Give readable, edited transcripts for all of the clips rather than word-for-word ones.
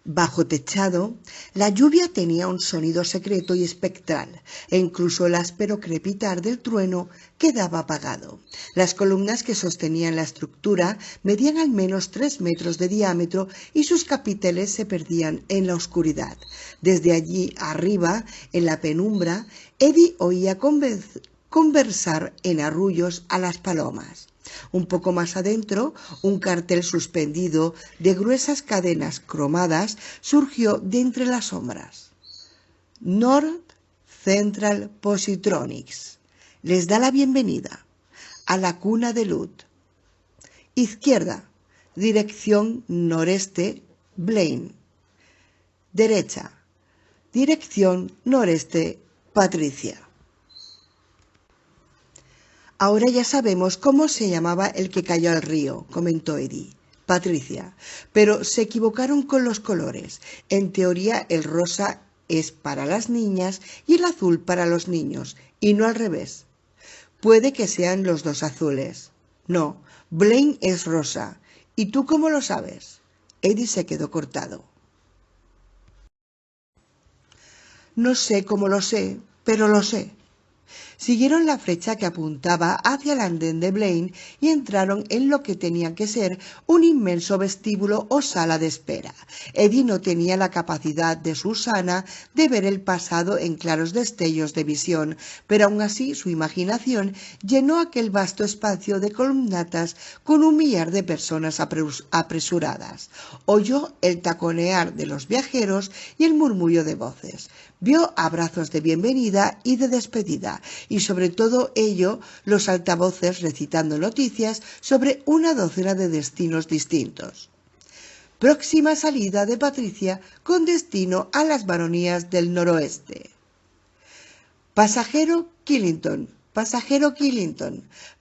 Bajo techado, la lluvia tenía un sonido secreto y espectral, e incluso el áspero crepitar del trueno quedaba apagado. Las columnas que sostenían la estructura medían al menos 3 metros de diámetro y sus capiteles se perdían en la oscuridad. Desde allí arriba, en la penumbra, Eddie oía conversar en arrullos a las palomas. Un poco más adentro, un cartel suspendido de gruesas cadenas cromadas surgió de entre las sombras. North Central Positronics les da la bienvenida a la cuna de Lud. Izquierda, dirección noreste, Blaine. Derecha, dirección noreste, Patricia. Ahora ya sabemos cómo se llamaba el que cayó al río, comentó Eddie. Patricia. Pero se equivocaron con los colores. En teoría el rosa es para las niñas y el azul para los niños, y no al revés. Puede que sean los dos azules. No, Blaine es rosa. ¿Y tú cómo lo sabes? Eddie se quedó cortado. No sé cómo lo sé, pero lo sé. Siguieron la flecha que apuntaba hacia el andén de Blaine y entraron en lo que tenía que ser un inmenso vestíbulo o sala de espera. Eddie no tenía la capacidad de Susana de ver el pasado en claros destellos de visión, pero aún así su imaginación llenó aquel vasto espacio de columnatas con un millar de personas apresuradas. Oyó el taconear de los viajeros y el murmullo de voces. Vio abrazos de bienvenida y de despedida, y sobre todo ello los altavoces recitando noticias sobre una docena de destinos distintos. Próxima salida de Patricia con destino a las baronías del noroeste. Pasajero Killington,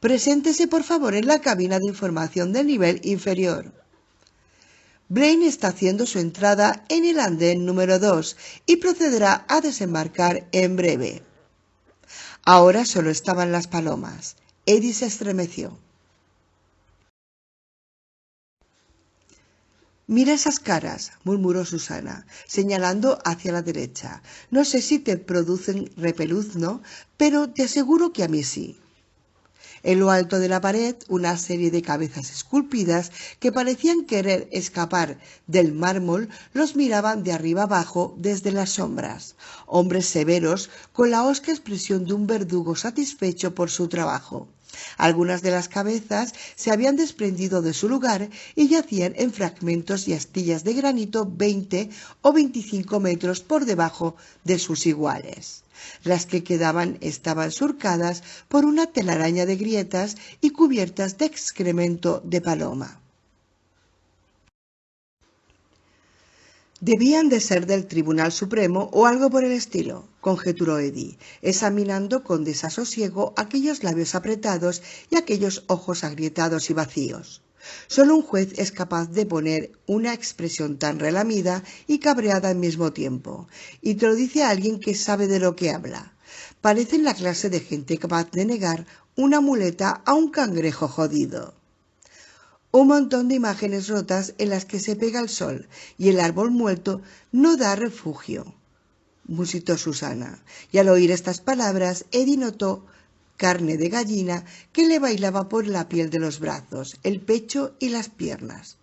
preséntese por favor en la cabina de información del nivel inferior. Blaine está haciendo su entrada en el andén número 2 y procederá a desembarcar en breve. Ahora solo estaban las palomas. Eddie se estremeció. Mira esas caras, murmuró Susana, señalando hacia la derecha. No sé si te producen repeluzno, pero te aseguro que a mí sí. En lo alto de la pared, una serie de cabezas esculpidas que parecían querer escapar del mármol los miraban de arriba abajo desde las sombras. Hombres severos con la hosca expresión de un verdugo satisfecho por su trabajo. Algunas de las cabezas se habían desprendido de su lugar y yacían en fragmentos y astillas de granito 20 o 25 metros por debajo de sus iguales. Las que quedaban estaban surcadas por una telaraña de grietas y cubiertas de excremento de paloma. Debían de ser del Tribunal Supremo o algo por el estilo, conjeturó Eddie, examinando con desasosiego aquellos labios apretados y aquellos ojos agrietados y vacíos. Solo un juez es capaz de poner una expresión tan relamida y cabreada al mismo tiempo, y te lo dice alguien que sabe de lo que habla. Parecen la clase de gente capaz de negar una muleta a un cangrejo jodido. Un montón de imágenes rotas en las que se pega el sol y el árbol muerto no da refugio, musitó Susana, y al oír estas palabras Eddie notó carne de gallina que le bailaba por la piel de los brazos, el pecho y las piernas.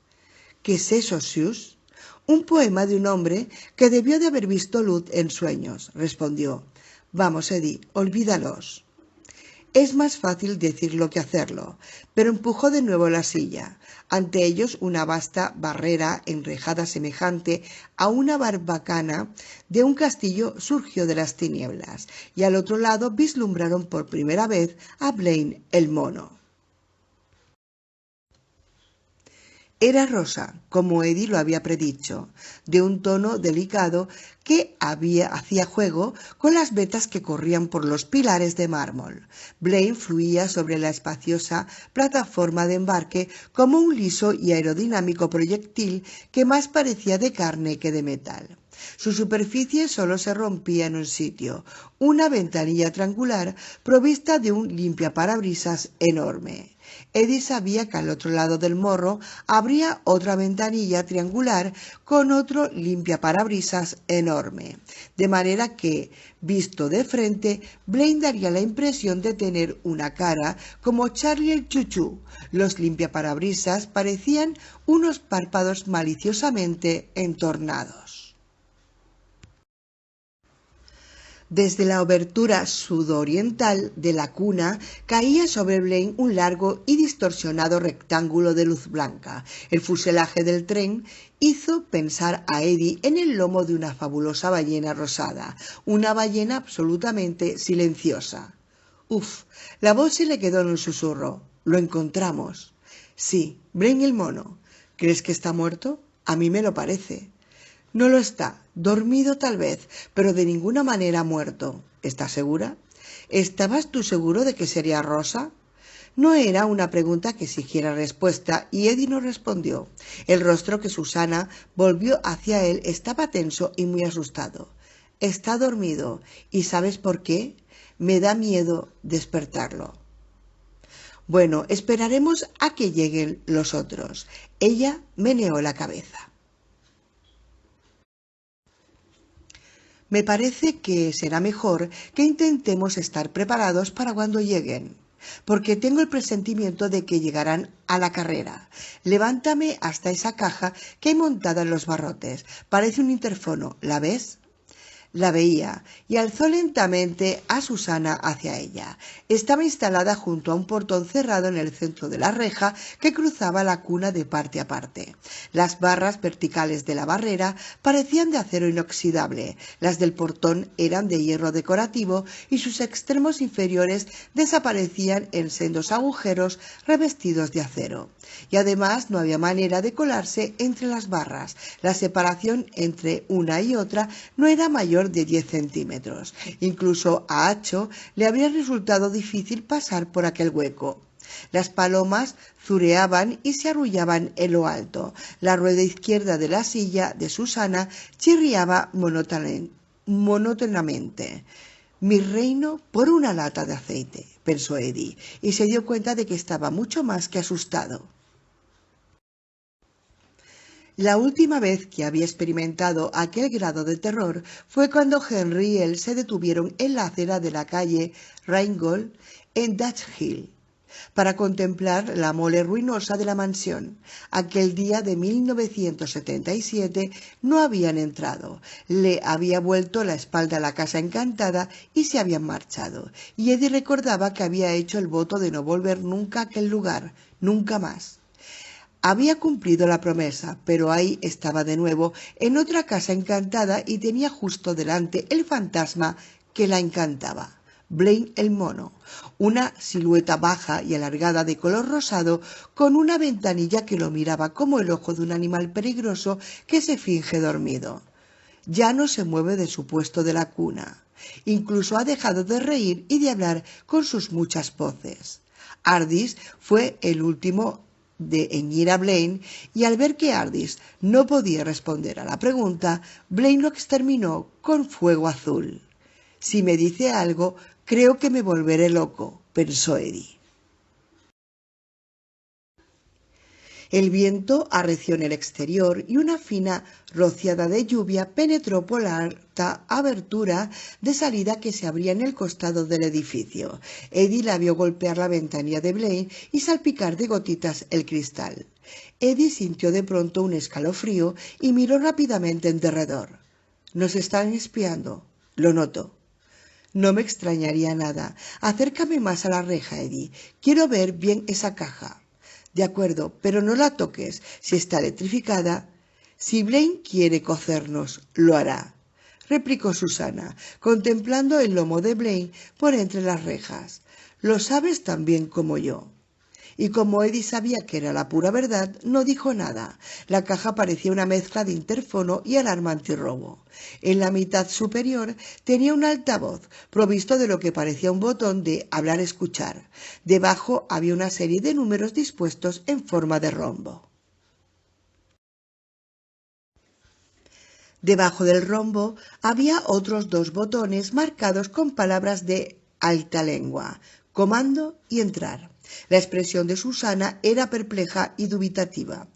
¿Qué es eso, Sus? Un poema de un hombre que debió de haber visto luz en sueños, respondió. Vamos, Eddie, olvídalos. Es más fácil decirlo que hacerlo, pero empujó de nuevo la silla. Ante ellos una vasta barrera enrejada semejante a una barbacana de un castillo surgió de las tinieblas, y al otro lado vislumbraron por primera vez a Blaine el mono. Era rosa, como Eddie lo había predicho, de un tono delicado que hacía juego con las vetas que corrían por los pilares de mármol. Blaine fluía sobre la espaciosa plataforma de embarque como un liso y aerodinámico proyectil que más parecía de carne que de metal. Su superficie solo se rompía en un sitio, una ventanilla triangular provista de un limpiaparabrisas enorme. Eddie sabía que al otro lado del morro habría otra ventanilla triangular con otro limpiaparabrisas enorme, de manera que, visto de frente, Blaine daría la impresión de tener una cara como Charlie el Chuchú. Los limpiaparabrisas parecían unos párpados maliciosamente entornados. Desde la obertura sudoriental de la cuna caía sobre Blaine un largo y distorsionado rectángulo de luz blanca. El fuselaje del tren hizo pensar a Eddie en el lomo de una fabulosa ballena rosada, una ballena absolutamente silenciosa. Uf, la voz se le quedó en un susurro. Lo encontramos. Sí, Blaine el mono. ¿Crees que está muerto? A mí me lo parece. No lo está, dormido tal vez, pero de ninguna manera muerto. ¿Estás segura? ¿Estabas tú seguro de que sería Rosa? No era una pregunta que exigiera respuesta y Eddie no respondió. El rostro que Susana volvió hacia él estaba tenso y muy asustado. Está dormido. ¿Y sabes por qué? Me da miedo despertarlo. Bueno, esperaremos a que lleguen los otros. Ella meneó la cabeza. Me parece que será mejor que intentemos estar preparados para cuando lleguen, porque tengo el presentimiento de que llegarán a la carrera. Levántame hasta esa caja que hay montada en los barrotes. Parece un interfono. ¿La ves? La veía y alzó lentamente a Susana hacia ella. Estaba instalada junto a un portón cerrado en el centro de la reja que cruzaba la cuna de parte a parte. Las barras verticales de la barrera parecían de acero inoxidable, las del portón eran de hierro decorativo y sus extremos inferiores desaparecían en sendos agujeros revestidos de acero. Y además no había manera de colarse entre las barras. La separación entre una y otra no era mayor de 10 centímetros. Incluso a Acho le habría resultado difícil pasar por aquel hueco. Las palomas zureaban y se arrullaban en lo alto. La rueda izquierda de la silla de Susana chirriaba monótonamente. Mi reino por una lata de aceite, pensó Eddie, y se dio cuenta de que estaba mucho más que asustado. La última vez que había experimentado aquel grado de terror fue cuando Henry y él se detuvieron en la acera de la calle Ringgold en Dutch Hill para contemplar la mole ruinosa de la mansión. Aquel día de 1977 no habían entrado, le había vuelto la espalda a la casa encantada y se habían marchado, y Eddie recordaba que había hecho el voto de no volver nunca a aquel lugar, nunca más. Había cumplido la promesa, pero ahí estaba de nuevo, en otra casa encantada, y tenía justo delante el fantasma que la encantaba. Blaine el mono, una silueta baja y alargada de color rosado, con una ventanilla que lo miraba como el ojo de un animal peligroso que se finge dormido. Ya no se mueve de su puesto de la cuna. Incluso ha dejado de reír y de hablar con sus muchas voces. Ardis fue el último de heñir a Blaine, y al ver que Ardis no podía responder a la pregunta, Blaine lo exterminó con fuego azul. Si me dice algo, creo que me volveré loco, pensó Eddie. El viento arreció en el exterior y una fina rociada de lluvia penetró por la alta abertura de salida que se abría en el costado del edificio. Eddie la vio golpear la ventanilla de Blaine y salpicar de gotitas el cristal. Eddie sintió de pronto un escalofrío y miró rápidamente en derredor. Nos están espiando, lo noto. No me extrañaría nada. Acércame más a la reja, Eddie. Quiero ver bien esa caja. De acuerdo, pero no la toques. Si está electrificada. Si Blaine quiere cocernos, lo hará, replicó Susana, contemplando el lomo de Blaine por entre las rejas. Lo sabes tan bien como yo. Y como Eddie sabía que era la pura verdad, no dijo nada. La caja parecía una mezcla de interfono y alarma antirrobo. En la mitad superior tenía un altavoz, provisto de lo que parecía un botón de hablar-escuchar. Debajo había una serie de números dispuestos en forma de rombo. Debajo del rombo había otros dos botones marcados con palabras de alta lengua, comando y entrar. La expresión de Susana era perpleja y dubitativa.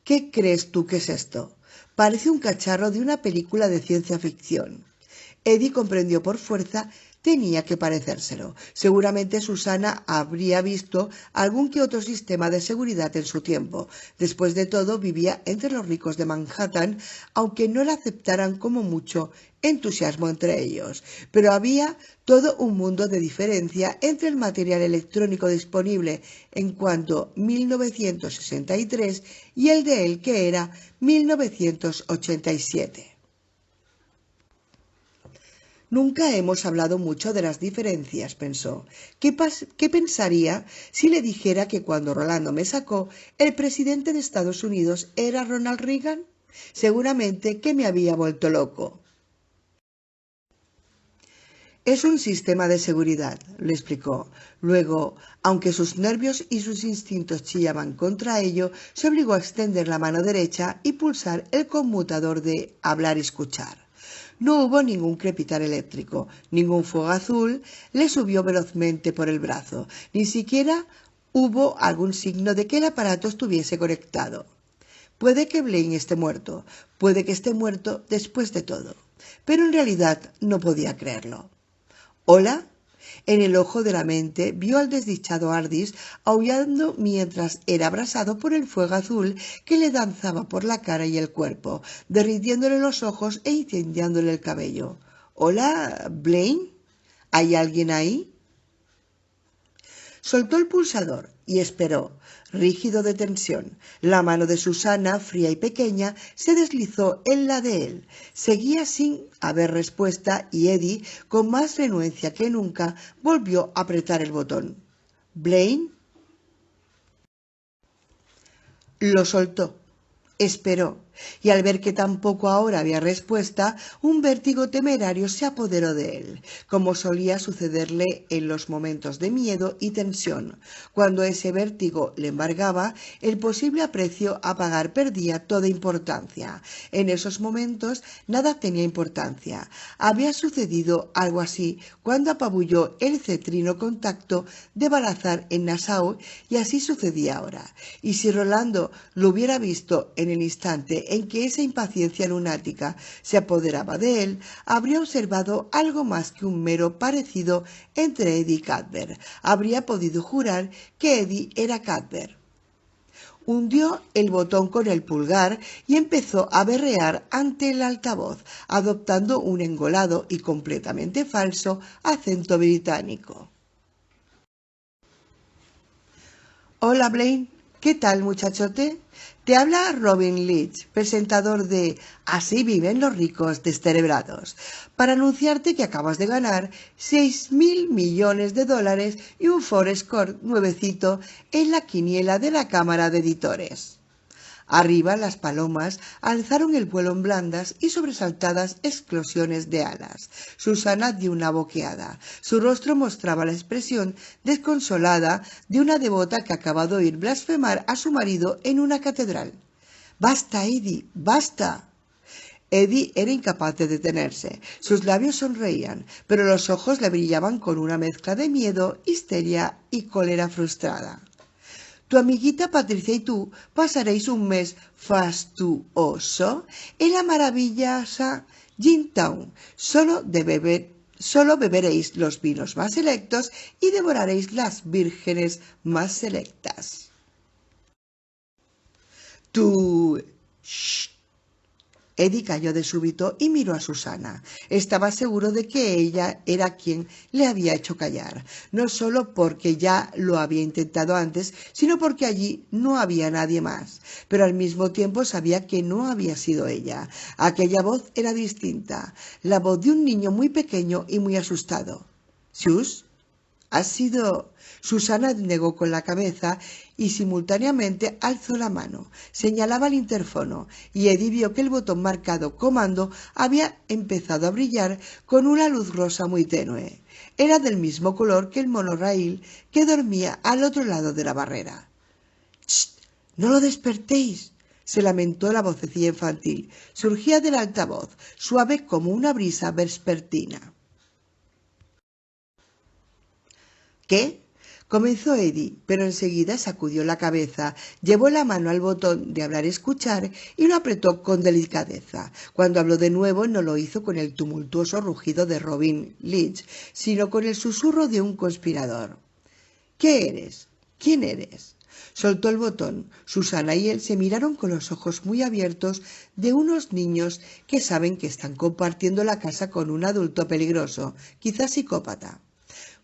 ¿Qué crees tú que es esto? Parece un cacharro de una película de ciencia ficción. Eddie comprendió por fuerza tenía que parecérselo. Seguramente Susana habría visto algún que otro sistema de seguridad en su tiempo. Después de todo, vivía entre los ricos de Manhattan, aunque no la aceptaran como mucho entusiasmo entre ellos. Pero había todo un mundo de diferencia entre el material electrónico disponible en cuanto 1963 y el de él que era 1987. Nunca hemos hablado mucho de las diferencias, pensó. ¿Qué pensaría si le dijera que cuando Rolando me sacó, el presidente de Estados Unidos era Ronald Reagan? Seguramente que me había vuelto loco. Es un sistema de seguridad, le explicó. Luego, aunque sus nervios y sus instintos chillaban contra ello, se obligó a extender la mano derecha y pulsar el conmutador de hablar y escuchar. No hubo ningún crepitar eléctrico, ningún fuego azul le subió velozmente por el brazo, ni siquiera hubo algún signo de que el aparato estuviese conectado. Puede que Blaine esté muerto, puede que esté muerto después de todo, pero en realidad no podía creerlo. ¿Hola? En el ojo de la mente vio al desdichado Ardis aullando mientras era abrasado por el fuego azul que le danzaba por la cara y el cuerpo, derritiéndole los ojos e incendiándole el cabello. ¿Hola, Blaine? ¿Hay alguien ahí? Soltó el pulsador y esperó, rígido de tensión. La mano de Susana, fría y pequeña, se deslizó en la de él. Seguía sin haber respuesta y Eddie, con más renuencia que nunca, volvió a apretar el botón. ¿Blaine? Lo soltó. Esperó, y al ver que tampoco ahora había respuesta, un vértigo temerario se apoderó de él, como solía sucederle en los momentos de miedo y tensión. Cuando ese vértigo le embargaba, el posible aprecio a pagar perdía toda importancia. En esos momentos nada tenía importancia. Había sucedido algo así cuando apabulló el cetrino contacto de Balazar en Nassau, y así sucedía ahora. Y si Rolando lo hubiera visto en el instante en que esa impaciencia lunática se apoderaba de él, habría observado algo más que un mero parecido entre Eddie y Cuthbert. Habría podido jurar que Eddie era Cuthbert. Hundió el botón con el pulgar y empezó a berrear ante el altavoz, adoptando un engolado y completamente falso acento británico. Hola, Blaine. ¿Qué tal, muchachote? Te habla Robin Leach, presentador de Así viven los ricos descerebrados, para anunciarte que acabas de ganar 6.000 millones de dólares y un Ford Escort nuevecito en la quiniela de la Cámara de Editores. Arriba las palomas alzaron el vuelo en blandas y sobresaltadas explosiones de alas. Susana dio una boqueada. Su rostro mostraba la expresión desconsolada de una devota que acaba de oír blasfemar a su marido en una catedral. ¡Basta, Eddie! ¡Basta! Eddie era incapaz de detenerse. Sus labios sonreían, pero los ojos le brillaban con una mezcla de miedo, histeria y cólera frustrada. Tu amiguita Patricia y tú pasaréis un mes fastuoso en la maravillosa Gintown. Solo beberéis los vinos más selectos y devoraréis las vírgenes más selectas. Tú... Shh. Eddie calló de súbito y miró a Susana. Estaba seguro de que ella era quien le había hecho callar, no solo porque ya lo había intentado antes, sino porque allí no había nadie más. Pero al mismo tiempo sabía que no había sido ella. Aquella voz era distinta, la voz de un niño muy pequeño y muy asustado. «¿Sus? ¿Has sido...?» Susana negó con la cabeza y simultáneamente alzó la mano. Señalaba el interfono y Eddie vio que el botón marcado comando había empezado a brillar con una luz rosa muy tenue. Era del mismo color que el monorraíl que dormía al otro lado de la barrera. «¡Shh! ¡No lo despertéis!», se lamentó la vocecilla infantil. Surgía del altavoz, suave como una brisa vespertina. ¿Qué? Comenzó Eddie, pero enseguida sacudió la cabeza, llevó la mano al botón de hablar-escuchar y lo apretó con delicadeza. Cuando habló de nuevo no lo hizo con el tumultuoso rugido de Robin Leach, sino con el susurro de un conspirador. ¿Qué eres? ¿Quién eres? Soltó el botón. Susana y él se miraron con los ojos muy abiertos de unos niños que saben que están compartiendo la casa con un adulto peligroso, quizás psicópata.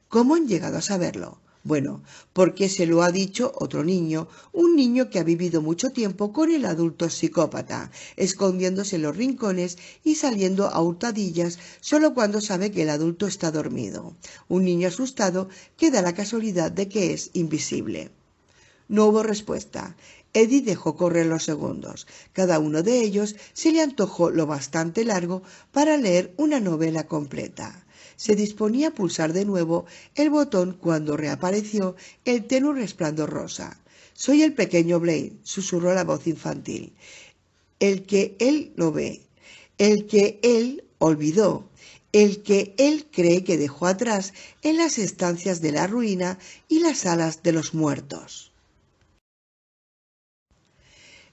¿Cómo han llegado a saberlo? Bueno, porque se lo ha dicho otro niño, un niño que ha vivido mucho tiempo con el adulto psicópata, escondiéndose en los rincones y saliendo a hurtadillas solo cuando sabe que el adulto está dormido. Un niño asustado que da la casualidad de que es invisible. No hubo respuesta. Eddie dejó correr los segundos. Cada uno de ellos se le antojó lo bastante largo para leer una novela completa. Se disponía a pulsar de nuevo el botón cuando reapareció el tenue resplandor rosa. «Soy el pequeño Blaine», susurró la voz infantil. «El que él lo ve, el que él olvidó, el que él cree que dejó atrás en las estancias de la ruina y las salas de los muertos».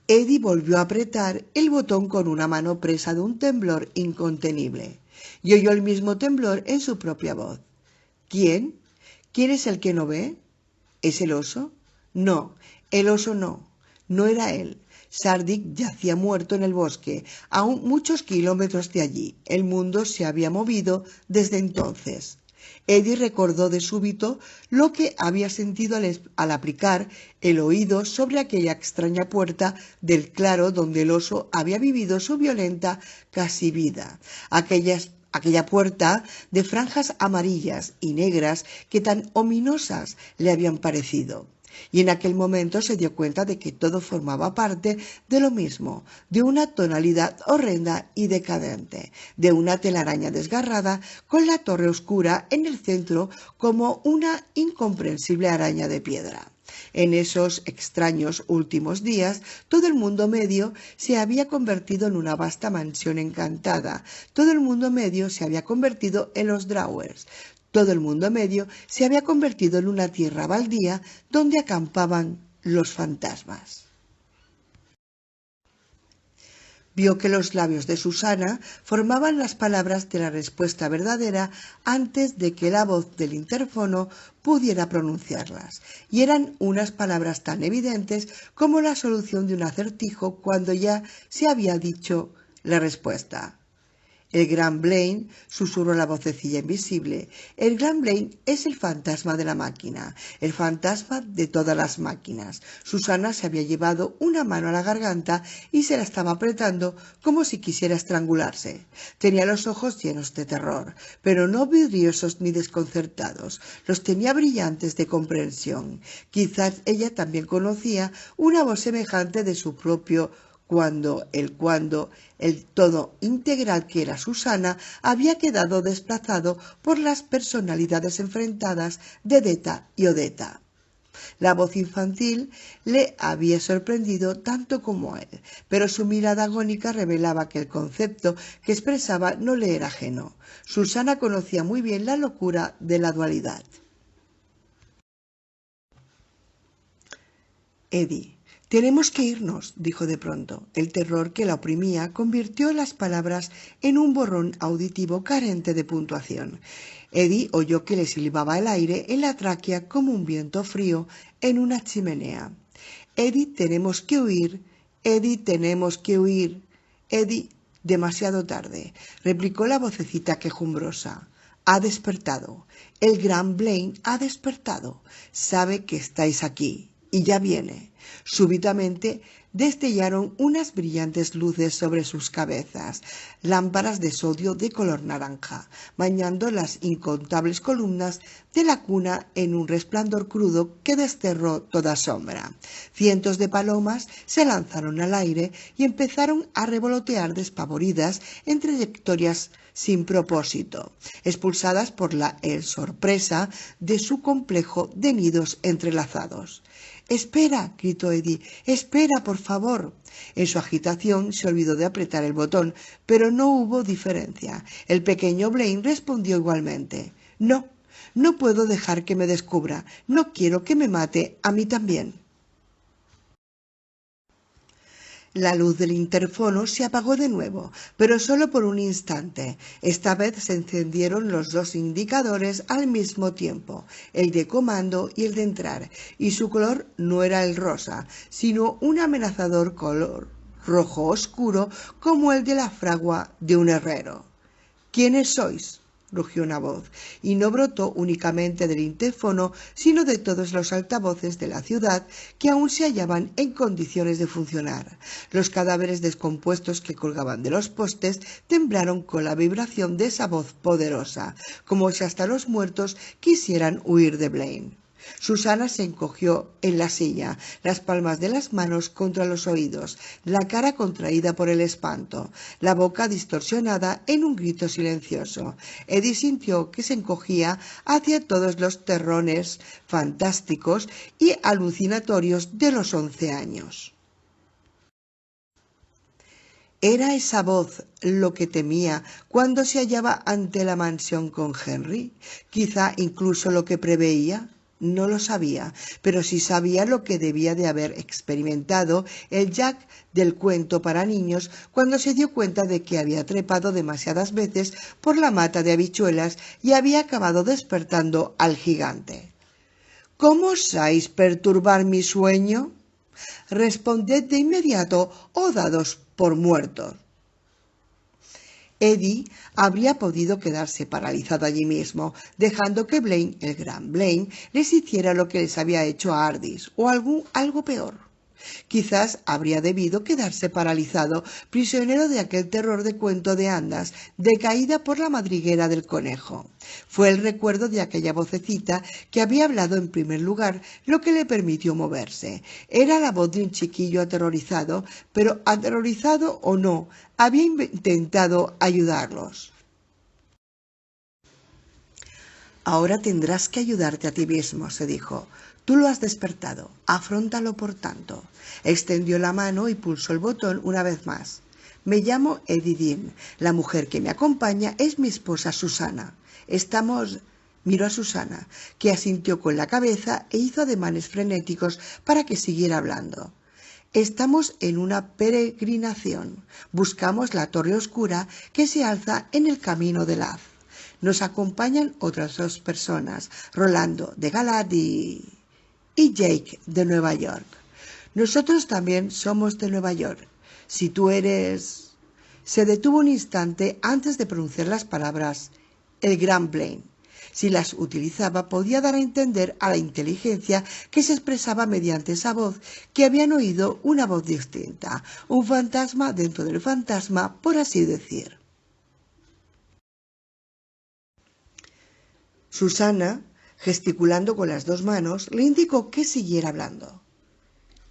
Eddie volvió a apretar el botón con una mano presa de un temblor incontenible y oyó el mismo temblor en su propia voz. ¿Quién? ¿Quién es el que no ve? ¿Es el oso? No, el oso no. No era él. Sardik yacía muerto en el bosque, a muchos kilómetros de allí. El mundo se había movido desde entonces. Eddie recordó de súbito lo que había sentido al aplicar el oído sobre aquella extraña puerta del claro donde el oso había vivido su violenta casi vida. Aquella puerta de franjas amarillas y negras que tan ominosas le habían parecido. Y en aquel momento se dio cuenta de que todo formaba parte de lo mismo, de una tonalidad horrenda y decadente, de una telaraña desgarrada con la torre oscura en el centro como una incomprensible araña de piedra. En esos extraños últimos días, todo el mundo medio se había convertido en una vasta mansión encantada. Todo el mundo medio se había convertido en los Drawers. Todo el mundo medio se había convertido en una tierra baldía donde acampaban los fantasmas. Vio que los labios de Susana formaban las palabras de la respuesta verdadera antes de que la voz del interfono pudiera pronunciarlas, y eran unas palabras tan evidentes como la solución de un acertijo cuando ya se había dicho la respuesta. «El gran Blaine», susurró la vocecilla invisible, «el gran Blaine es el fantasma de la máquina, el fantasma de todas las máquinas». Susana se había llevado una mano a la garganta y se la estaba apretando como si quisiera estrangularse. Tenía los ojos llenos de terror, pero no vidriosos ni desconcertados. Los tenía brillantes de comprensión. Quizás ella también conocía una voz semejante de su propio cuando el todo integral que era Susana había quedado desplazado por las personalidades enfrentadas de Deta y Odetta. La voz infantil le había sorprendido tanto como a él, pero su mirada agónica revelaba que el concepto que expresaba no le era ajeno. Susana conocía muy bien la locura de la dualidad. Eddie. «Tenemos que irnos», dijo de pronto. El terror que la oprimía convirtió las palabras en un borrón auditivo carente de puntuación. Eddie oyó que le silbaba el aire en la tráquea como un viento frío en una chimenea. «Eddie, tenemos que huir. Eddie, tenemos que huir. Eddie». «Demasiado tarde», replicó la vocecita quejumbrosa. «Ha despertado. El gran Blaine ha despertado. Sabe que estáis aquí. Y ya viene». Súbitamente destellaron unas brillantes luces sobre sus cabezas, lámparas de sodio de color naranja, bañando las incontables columnas de la cuna en un resplandor crudo que desterró toda sombra. Cientos de palomas se lanzaron al aire y empezaron a revolotear despavoridas en trayectorias sin propósito, expulsadas por la sorpresa de su complejo de nidos entrelazados. «¡Espera!», gritó Eddie. «¡Espera, por favor!». En su agitación se olvidó de apretar el botón, pero no hubo diferencia. El pequeño Blaine respondió igualmente. «No, No puedo dejar que me descubra. No quiero que me mate a mí también. La luz del interfono se apagó de nuevo, pero solo por un instante. Esta vez se encendieron los dos indicadores al mismo tiempo, el de comando y el de entrar, y su color no era el rosa, sino un amenazador color rojo oscuro como el de la fragua de un herrero. ¿Quiénes sois?, rugió una voz, y no brotó únicamente del interfono, sino de todos los altavoces de la ciudad que aún se hallaban en condiciones de funcionar. Los cadáveres descompuestos que colgaban de los postes temblaron con la vibración de esa voz poderosa, como si hasta los muertos quisieran huir de Blaine. Susana se encogió en la silla, las palmas de las manos contra los oídos, la cara contraída por el espanto, la boca distorsionada en un grito silencioso. Eddie sintió que se encogía hacia todos los terrones fantásticos y alucinatorios de los 11 años. ¿Era esa voz lo que temía cuando se hallaba ante la mansión con Henry? Quizá incluso lo que preveía. No lo sabía, pero sí sabía lo que debía de haber experimentado el Jack del cuento para niños cuando se dio cuenta de que había trepado demasiadas veces por la mata de habichuelas y había acabado despertando al gigante. ¿Cómo osáis perturbar mi sueño? Responded de inmediato o dados por muertos. Eddie habría podido quedarse paralizado allí mismo, dejando que Blaine, el gran Blaine, les hiciera lo que les había hecho a Ardis, o algo peor. Quizás habría debido quedarse paralizado, prisionero de aquel terror de cuento de hadas, de caída por la madriguera del conejo. Fue el recuerdo de aquella vocecita que había hablado en primer lugar lo que le permitió moverse. Era la voz de un chiquillo aterrorizado, pero aterrorizado o no, había intentado ayudarlos. Ahora tendrás que ayudarte a ti mismo, se dijo. Tú lo has despertado, afróntalo por tanto. Extendió la mano y pulsó el botón una vez más. Me llamo Eddie Dean. La mujer que me acompaña es mi esposa Susana. Miró a Susana, que asintió con la cabeza e hizo ademanes frenéticos para que siguiera hablando. Estamos en una peregrinación. Buscamos la torre oscura que se alza en el camino de Laz. Nos acompañan otras 2 personas, Rolando de Galad y Jake de Nueva York. Nosotros también somos de Nueva York. Si tú eres... Se detuvo un instante antes de pronunciar las palabras el gran Blaine. Si las utilizaba podía dar a entender a la inteligencia que se expresaba mediante esa voz que habían oído una voz distinta, un fantasma dentro del fantasma, por así decir. Susana, gesticulando con las 2 manos, le indicó que siguiera hablando.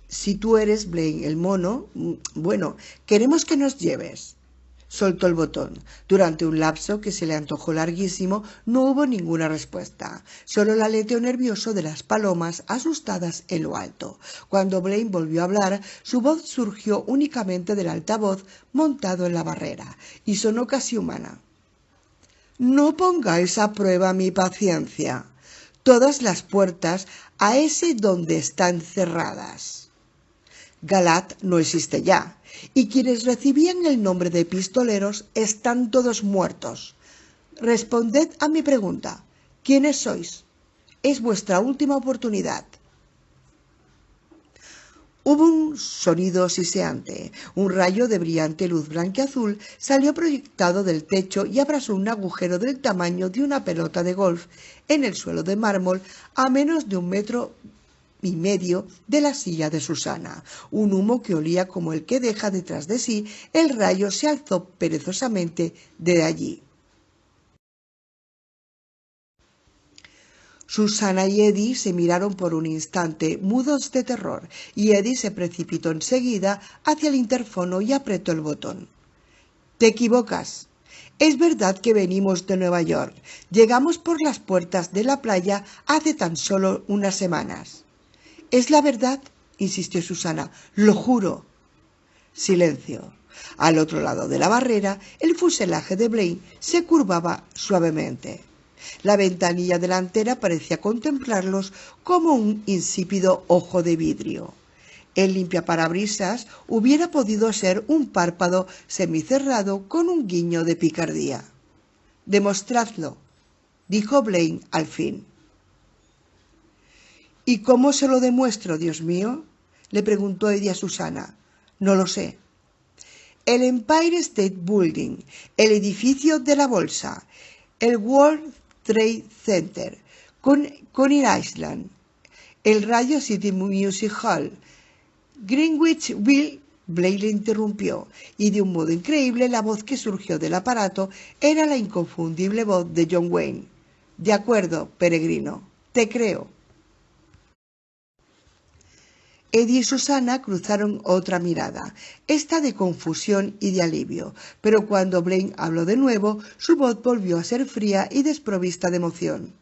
Si tú eres Blaine el mono, bueno, queremos que nos lleves. Soltó el botón. Durante un lapso que se le antojó larguísimo, no hubo ninguna respuesta, solo el aleteo nervioso de las palomas asustadas en lo alto. Cuando Blaine volvió a hablar, su voz surgió únicamente del altavoz montado en la barrera, y sonó casi humana. No pongáis a prueba mi paciencia. Todas las puertas a ese donde están cerradas. Galad no existe ya, y quienes recibían el nombre de pistoleros están todos muertos. Responded a mi pregunta. ¿Quiénes sois? Es vuestra última oportunidad. Hubo un sonido siseante. Un rayo de brillante luz blanqueazul salió proyectado del techo y abrazó un agujero del tamaño de una pelota de golf en el suelo de mármol a menos de 1,5 metros de la silla de Susana. Un humo que olía como el que deja detrás de sí el rayo se alzó perezosamente de allí. Susana y Eddie se miraron por un instante, mudos de terror, y Eddie se precipitó enseguida hacia el interfono y apretó el botón. Te equivocas. Es verdad que venimos de Nueva York. Llegamos por las puertas de la playa hace tan solo unas semanas. ¿Es la verdad?, insistió Susana. Lo juro. Silencio. Al otro lado de la barrera, el fuselaje de Blaine se curvaba suavemente. La ventanilla delantera parecía contemplarlos como un insípido ojo de vidrio. El limpiaparabrisas hubiera podido ser un párpado semicerrado con un guiño de picardía. «Demostradlo», dijo Blaine al fin. «¿Y cómo se lo demuestro, Dios mío?», le preguntó Eddie a Susana. «No lo sé». «El Empire State Building, el edificio de la bolsa, el World Trade Center, Coney Island, el Radio City Music Hall, Greenwich Village». Blaine le interrumpió, y de un modo increíble la voz que surgió del aparato era la inconfundible voz de John Wayne. «De acuerdo, peregrino, te creo». Eddie y Susana cruzaron otra mirada, esta de confusión y de alivio, pero cuando Blaine habló de nuevo, su voz volvió a ser fría y desprovista de emoción.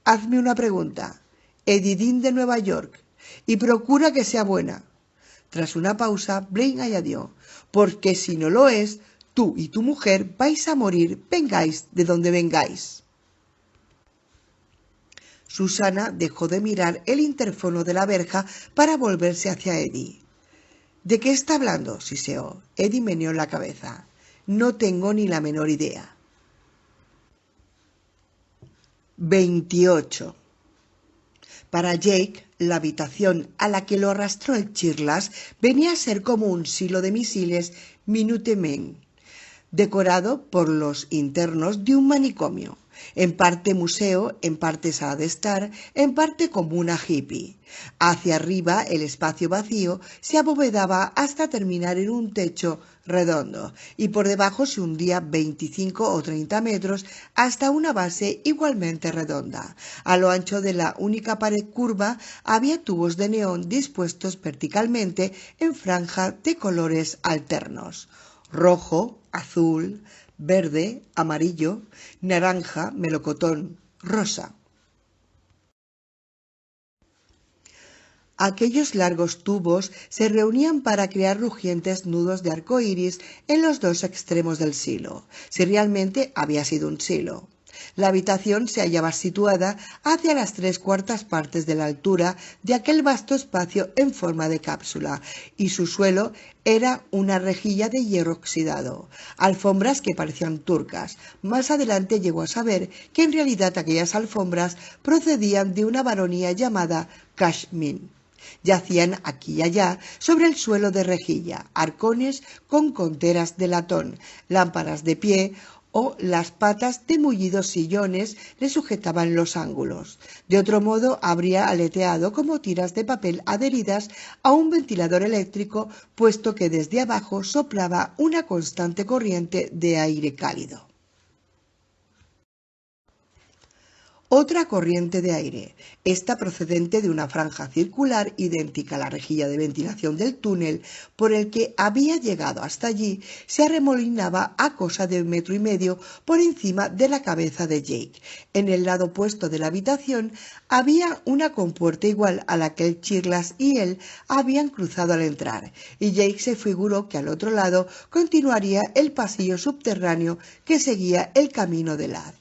«Hazme una pregunta, Eddie Dean de Nueva York, y procura que sea buena». Tras una pausa, Blaine añadió: «porque si no lo es, tú y tu mujer vais a morir, vengáis de donde vengáis». Susana dejó de mirar el interfono de la verja para volverse hacia Eddie. «¿De qué está hablando?», siseó. Eddie meneó la cabeza. «No tengo ni la menor idea». 28. Para Jake, la habitación a la que lo arrastró el Chirlas venía a ser como un silo de misiles Minutemen, decorado por los internos de un manicomio, en parte museo, en parte sala de estar, en parte comuna hippie. Hacia arriba el espacio vacío se abovedaba hasta terminar en un techo redondo, y por debajo se hundía 25 o 30 metros hasta una base igualmente redonda. A lo ancho de la única pared curva había tubos de neón dispuestos verticalmente en franja de colores alternos: rojo, azul, verde, amarillo, naranja, melocotón, rosa. Aquellos largos tubos se reunían para crear rugientes nudos de arco iris en los dos extremos del silo, si realmente había sido un silo. La habitación se hallaba situada hacia las 3/4 partes de la altura de aquel vasto espacio en forma de cápsula, y su suelo era una rejilla de hierro oxidado, alfombras que parecían turcas. Más adelante llegó a saber que en realidad aquellas alfombras procedían de una baronía llamada Cashmin. Yacían aquí y allá sobre el suelo de rejilla arcones con conteras de latón, lámparas de pie, o las patas de mullidos sillones le sujetaban los ángulos. De otro modo habría aleteado como tiras de papel adheridas a un ventilador eléctrico, puesto que desde abajo soplaba una constante corriente de aire cálido. Otra corriente de aire, esta procedente de una franja circular idéntica a la rejilla de ventilación del túnel por el que había llegado hasta allí, se arremolinaba a cosa de 1,5 metros por encima de la cabeza de Jake. En el lado opuesto de la habitación había una compuerta igual a la que el Chirlas y él habían cruzado al entrar, y Jake se figuró que al otro lado continuaría el pasillo subterráneo que seguía el camino del haz.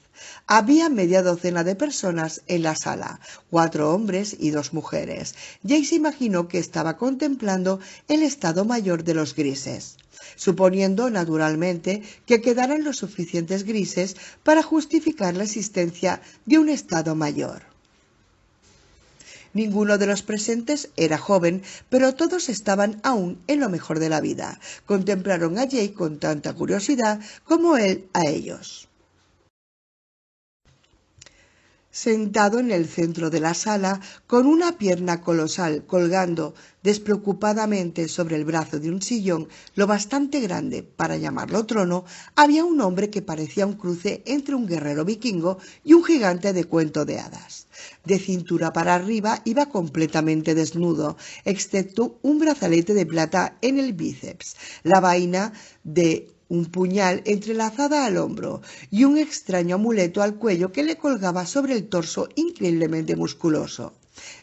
Había media docena de personas en la sala, 4 hombres y 2 mujeres. Jake se imaginó que estaba contemplando el estado mayor de los grises, suponiendo naturalmente que quedaran los suficientes grises para justificar la existencia de un estado mayor. Ninguno de los presentes era joven, pero todos estaban aún en lo mejor de la vida. Contemplaron a Jake con tanta curiosidad como él a ellos. Sentado en el centro de la sala, con una pierna colosal colgando despreocupadamente sobre el brazo de un sillón lo bastante grande para llamarlo trono, había un hombre que parecía un cruce entre un guerrero vikingo y un gigante de cuento de hadas. De cintura para arriba iba completamente desnudo, excepto un brazalete de plata en el bíceps, la vaina de un puñal entrelazada al hombro y un extraño amuleto al cuello que le colgaba sobre el torso increíblemente musculoso.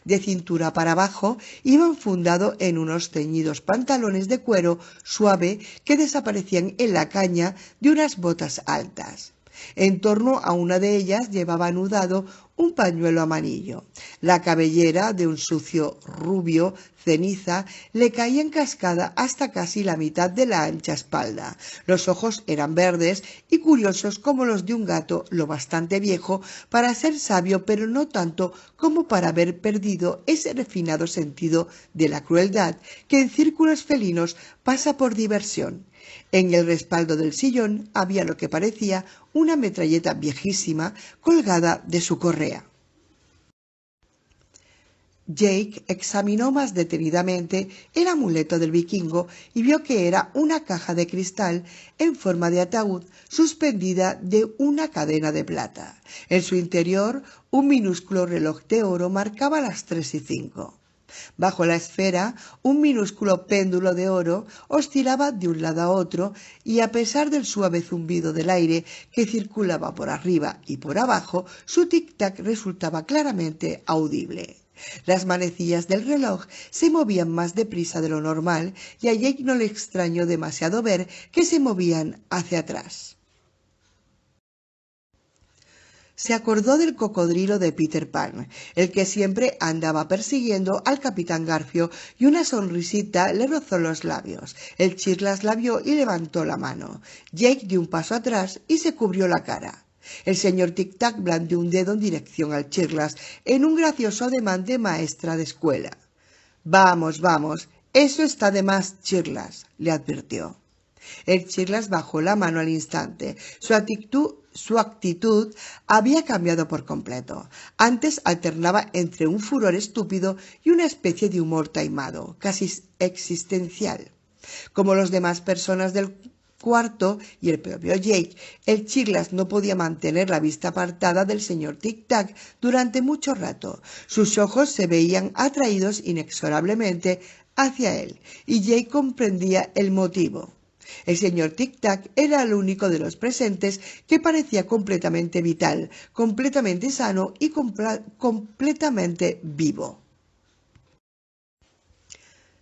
De cintura para abajo iba enfundado en unos ceñidos pantalones de cuero suave que desaparecían en la caña de unas botas altas. En torno a una de ellas llevaba anudado un pañuelo amarillo. La cabellera, de un sucio rubio ceniza, le caía en cascada hasta casi la mitad de la ancha espalda. Los ojos eran verdes y curiosos como los de un gato lo bastante viejo para ser sabio, pero no tanto como para haber perdido ese refinado sentido de la crueldad que en círculos felinos pasa por diversión. En el respaldo del sillón había lo que parecía una metralleta viejísima colgada de su correa. Jake examinó más detenidamente el amuleto del vikingo y vio que era una caja de cristal en forma de ataúd suspendida de una cadena de plata. En su interior, un minúsculo reloj de oro marcaba las 3:05. Bajo la esfera, un minúsculo péndulo de oro oscilaba de un lado a otro y, a pesar del suave zumbido del aire que circulaba por arriba y por abajo, su tic-tac resultaba claramente audible. Las manecillas del reloj se movían más deprisa de lo normal y a Jake no le extrañó demasiado ver que se movían hacia atrás. Se acordó del cocodrilo de Peter Pan, el que siempre andaba persiguiendo al capitán Garfio, y una sonrisita le rozó los labios. El Chirlas la vio y levantó la mano. Jake dio un paso atrás y se cubrió la cara. El señor Tic-Tac blandió un dedo en dirección al Chirlas en un gracioso ademán de maestra de escuela. «Vamos, vamos, eso está de más, Chirlas», le advirtió. El Chirlas bajó la mano al instante. Su actitud había cambiado por completo. Antes alternaba entre un furor estúpido y una especie de humor taimado, casi existencial. Como las demás personas del cuarto y el propio Jake, el Chirlas no podía mantener la vista apartada del señor Tic-Tac durante mucho rato. Sus ojos se veían atraídos inexorablemente hacia él, y Jake comprendía el motivo. El señor Tic-Tac era el único de los presentes que parecía completamente vital, completamente sano y completamente vivo.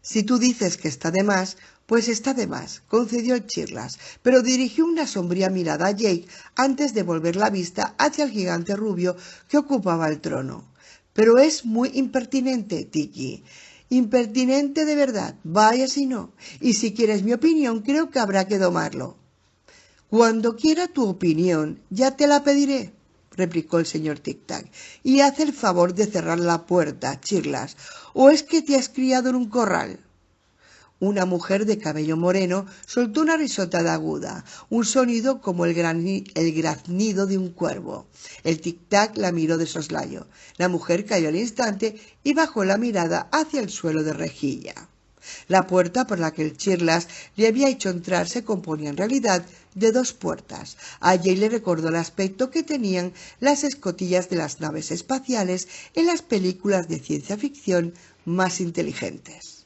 «Si tú dices que está de más, pues está de más», concedió el Chirlas, pero dirigió una sombría mirada a Jake antes de volver la vista hacia el gigante rubio que ocupaba el trono. «Pero es muy impertinente, Tiki. Impertinente de verdad, vaya si no. Y si quieres mi opinión, creo que habrá que domarlo». «Cuando quiera tu opinión, ya te la pediré», replicó el señor Tic-Tac. «Y haz el favor de cerrar la puerta, Chirlas. ¿O es que te has criado en un corral?» Una mujer de cabello moreno soltó una risotada aguda, un sonido como el graznido de un cuervo. El tic-tac la miró de soslayo. La mujer cayó al instante y bajó la mirada hacia el suelo de rejilla. La puerta por la que el Chirlas le había hecho entrar se componía en realidad de 2 puertas. A Jake le recordó el aspecto que tenían las escotillas de las naves espaciales en las películas de ciencia ficción más inteligentes.